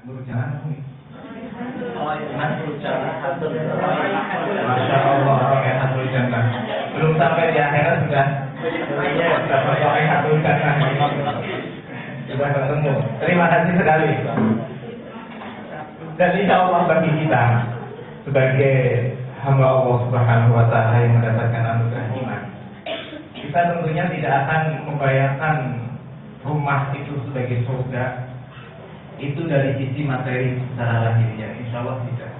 Jangan nih. Masya Allah, pakai satu jangan. Belum sampai di akhirat sudah pakai satu jangan. Sudah ketemu. Terima kasih sekali. Dan insya Allah bagi kita sebagai hamba Allah Subhanahu Wa Taala yang mendapatkan anugerah iman, kita tentunya tidak akan membayangkan rumah itu sebagai surga. Itu dari sisi materi secara lahiriah, insya Allah tidak.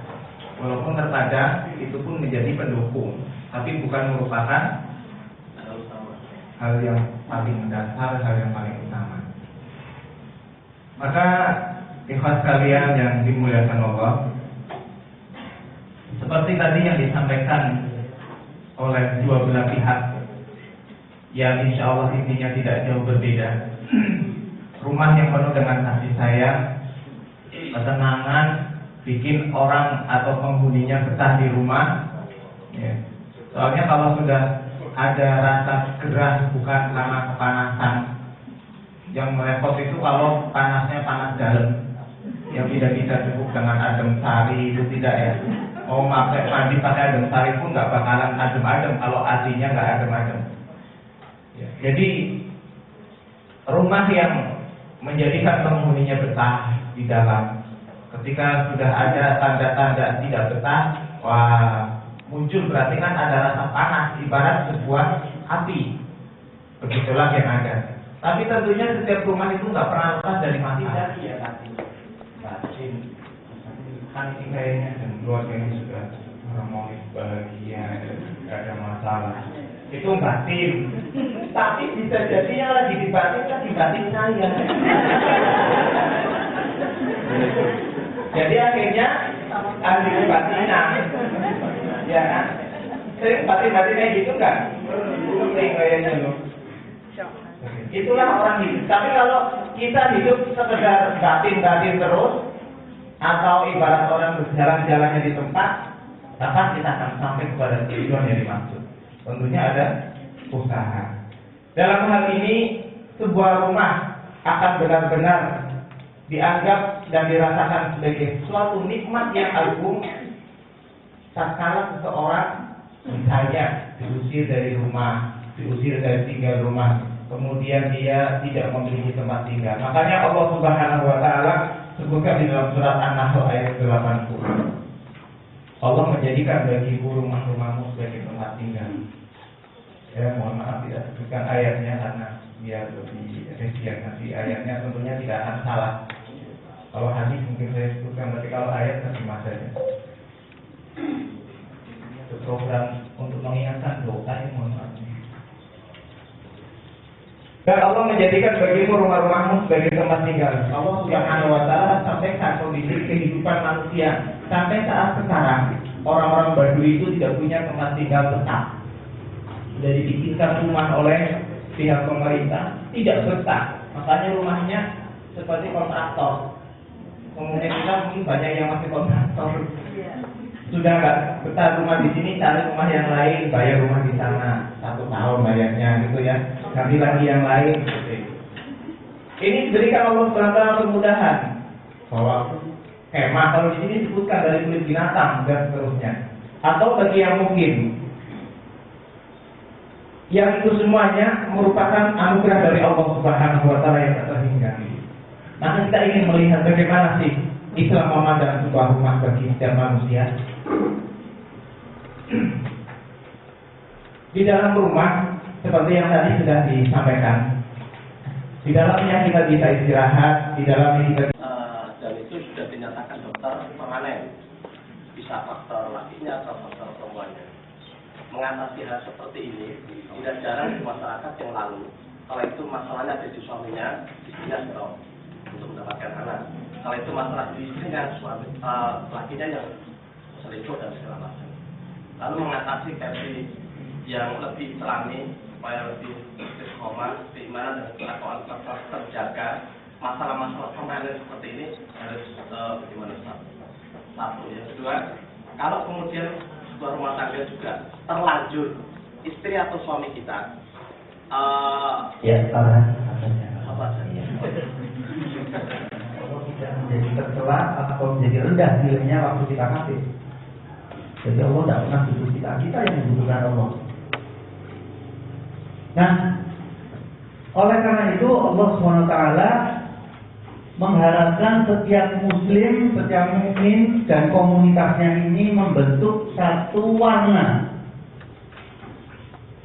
Walaupun terkadang itu pun menjadi pendukung, tapi bukan merupakan hal yang paling mendasar, hal yang paling utama. Maka ikhlas kalian yang dimuliakan Allah, seperti tadi yang disampaikan oleh dua belah pihak, yang insya Allah intinya tidak jauh berbeda. Rumah yang penuh dengan kasih sayang, ketenangan, bikin orang atau penghuninya betah di rumah. Ya. Soalnya kalau sudah ada rasa gerah bukan karena kepanasan, yang merepot itu kalau panasnya panas dalam, yang tidak bisa cukup dengan adem sari, itu tidak ya. Mau mandi pakai adem sari pun nggak bakalan adem-adem kalau aslinya nggak adem-adem. Ya. Jadi rumah yang menjadikan penghuninya betah di dalam. Ketika sudah ada tanda-tanda tidak betah, wah, muncul berarti kan ada rasa panas, ibarat sebuah api. Begitulah yang ada. Tapi tentunya setiap rumah itu nggak pernah lepas dari masalah. Batin. Kan ini kayaknya dan keluarga ini sudah harmonis, bahagia, nggak ada masalah. Itu batin. Tapi bisa jadi yang lagi dibatin kan dibatin saya. Jadi akhirnya ahli batinan, ya kan? Sering batin-batin kayak gitu kan? Sering kayaknya loh. Itulah orang hidup. Tapi kalau kita hidup sekedar batin-batin terus, atau ibarat orang berjalan-jalannya di tempat, kapan kita akan sampai kepada tujuan yang dimaksud? Tentunya ada usaha. Dalam hal ini, sebuah rumah akan benar-benar dianggap dan dirasakan sebagai suatu nikmat yang agung tatkala seseorang misalnya diusir dari rumah, diusir dari tinggal rumah, kemudian dia tidak memiliki tempat tinggal. Makanya Allah Subhanahu Wa Taala sebutkan di dalam surat An-Nahl ayat 80. Allah menjadikan bagimu rumah-rumahmu sebagai tempat tinggal. Ya, mohon maaf tidak sebutkan ayatnya karena biar lebih efisien nanti ayatnya tentunya tidak akan salah. Kalau hadis mungkin saya sebutkan, tapi kalau ayat terima saja. Itu program untuk mengingatkan doa yang mohon maaf. Dan Allah menjadikan bagimu rumah-rumahmu sebagai tempat tinggal. Allah Subhanahu Wa Taala sampaikan kondisi kehidupan manusia sampai saat sekarang orang-orang Badui itu tidak punya tempat tinggal tetap. Sudah dibikinkan rumah oleh pihak pemerintah, tidak betah. Makanya rumahnya seperti kontraktor. Kemudian kita mungkin banyak yang masih kontraktor. Sudah nggak betah rumah di sini, cari rumah yang lain, bayar rumah di sana 1 tahun bayarnya gitu ya. Ganti lagi yang lain. Ini diberikan Allah SWT kemudahan bahwa kemah kalau di sini disebutkan dari kulit binatang dan seterusnya. Atau bagi yang mungkin, yang itu semuanya merupakan anugerah dari Allah Subhanahu Wa Taala yang tak terhinggapi. Maka kita ingin melihat bagaimana sih Islam memandang sebuah rumah bagi setiap manusia. Di dalam rumah seperti yang tadi sudah disampaikan, di dalamnya kita bisa istirahat, di dalamnya kita dan itu sudah dinyatakan dokter permanen, bisa faktor lakinya atau faktor perempuannya. Mengatasi hal seperti ini tidak jarang di masyarakat yang lalu. Kalau itu masalahnya ada di suaminya, istrinya stop untuk mendapatkan anak. Kalau itu masalah di istrinya, lakinya yang selingkuh dan segala macam. Lalu mengatasi versi yang lebih islami supaya lebih istiqomah, keimanan dan kelakuan terjaga. Masalah-masalah permanen seperti ini harus bagaimana satu. Yang kedua, kalau kemudian sebuah rumah tangga juga terlanjur istri atau suami kita ya, apa saja. Allah tidak menjadi tercela atau menjadi rendah nilainya waktu kita kafir. Jadi Allah tidak pernah butuh kita yang membutuhkan Allah. Nah, oleh karena itu Allah SWT mengharapkan setiap muslim, setiap mukmin dan komunitasnya ini membentuk satu warna.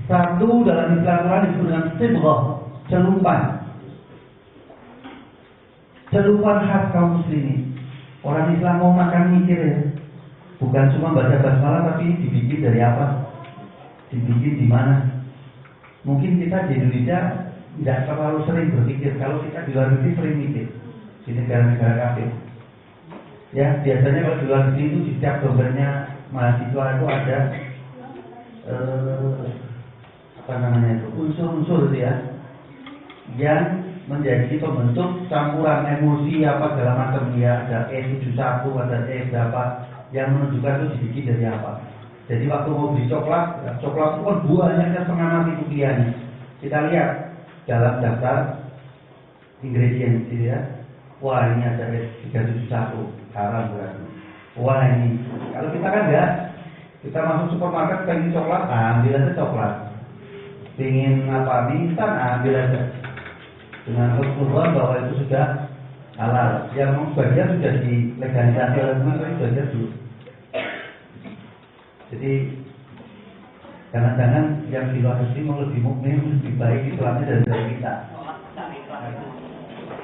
Satu dalam istilah Quran disebut dengan sibghah, celupan. Celupan khas kaum muslimin. Orang Islam mau makan mikir ya. Bukan cuma baca basmalah tapi dibikin dari apa? Dibikin di mana? Mungkin kita di Indonesia tidak terlalu sering berpikir. Kalau kita di luar negeri sering mikir. Di negara-negara kafir. Ya, biasanya kalau di luar negeri itu di setiap dompetnya mahasiswa itu ada apa namanya itu, unsur-unsur ya, yang menjadi pembentuk campuran emosi apa segala macam ya. Ada E71, ada E berapa yang menunjukkan itu dibikin dari apa. Jadi waktu mau beli coklat, coklat itu kan buahnya setengah mati kuliahnya. Kita lihat dalam daftar ingredient gitu ya. Wah ini ada S371, haram berarti. Wah ini, kalau kita kan enggak, kita masuk supermarket pengen coklat, ambil aja coklat. Pengen apa instan, ambil aja. Dengan kesimpulan bahwa itu sudah halal. Yang sebagian sudah dilegalisasi oleh pemerintah, sebagian belum. Jadi jangan-jangan yang di luar negeri mau lebih mukmin, lebih baik Islamnya dari kita.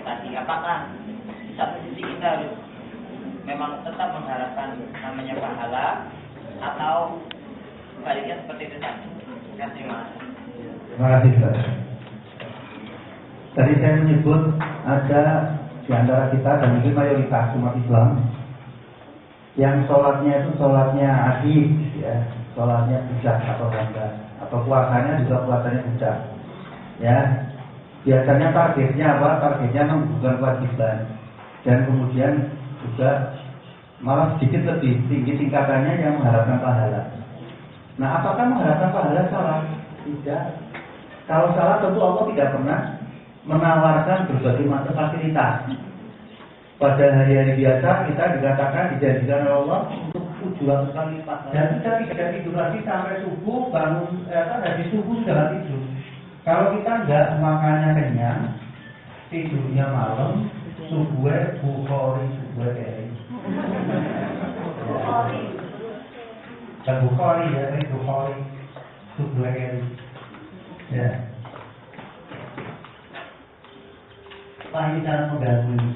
Tadi apakah satu sisi kita harus memang tetap mengharapkan namanya pahala atau sebaliknya seperti itu tadi? Terima kasih. Terima kasih Pak. Tadi saya menyebut ada di antara kita dan mungkin mayoritas umat Islam yang sholatnya itu sholatnya adib, ya, sholatnya budak atau bangga, atau puasanya juga puasanya budak, ya. Biasanya targetnya apa? Targetnya bukan kewajiban. Dan kemudian juga malah sedikit lebih tinggi tingkatannya yang mengharapkan pahala. Nah, apakah mengharapkan pahala salah? Tidak. Kalau salah tentu Allah tidak pernah menawarkan berbagai macam fasilitas. Pada hari-hari biasa kita dikatakan dijanjikan oleh Allah untuk 700 kali lipat. Dan kita tidak tidur lagi sampai subuh, bangun habis subuh sudah tidur. Kalau kita enggak makannya kenyang, tidurnya malam, subuhnya bukhori, subuhnya kering. Dan bukhori ya, ini bukhori, subuhnya kering. Ya. Wah ini sangat mengganggu.